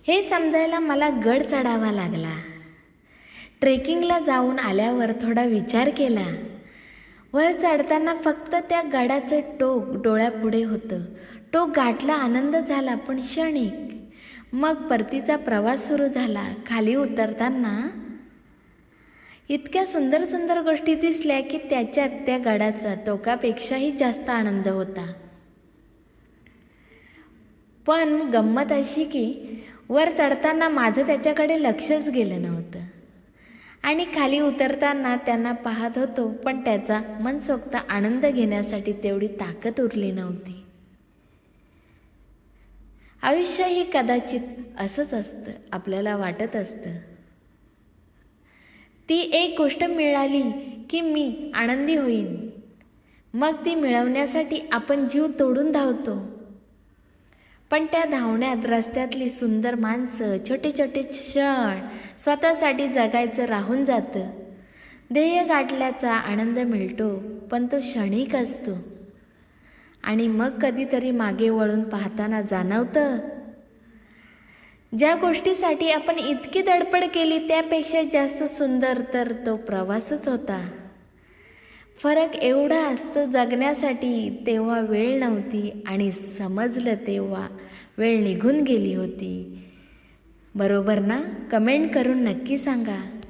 हे समजायला मला गड चढावा लागला. ट्रेकिंगला जाऊन आल्यावर थोडा विचार केला. वर चढताना फक्त त्या गडाचं टोक डोळ्यापुढे होतं. टोक गाठला, आनंद झाला, पण क्षणिक. मग परतीचा प्रवास सुरू झाला. खाली उतरताना इतक्या सुंदर सुंदर गोष्टी दिसल्या की त्याच्यात त्या गडाचा टोकापेक्षाही जास्त आनंद होता. पण गंमत अशी की वर चढताना माझं त्याच्याकडे लक्षच गेलं नव्हतं आणि खाली उतरताना त्यांना पाहत होतो, पण त्याचा मनसोक्त आनंद घेण्यासाठी तेवढी ताकद उरली नव्हती. आयुष्य ही कदाचित असंच असतं. आपल्याला वाटत असतं ती एक गोष्ट मिळाली की मी आनंदी होईन. मग ती मिळवण्यासाठी आपण जीव तोडून धावतो. पण त्या धावण्यात रस्त्यातली सुंदर माणसं, छोटे छोटे क्षण, स्वतःसाठी जगायचं राहून जातं. ध्येय गाठल्याचा आनंद मिळतो, पण तो क्षणिक असतो. आणि मग कधीतरी मागे वळून पाहताना जाणवतं, ज्या गोष्टीसाठी आपण इतकी धडपड केली त्यापेक्षा जास्त सुंदर तर तो प्रवासच होता. फरक एवढा असतो, जगण्यासाठी तेव्हा वेळ नव्हती आणि समजलं तेव्हा वेळ निघून गेली होती. बरोबर ना? कमेंट करून नक्की सांगा.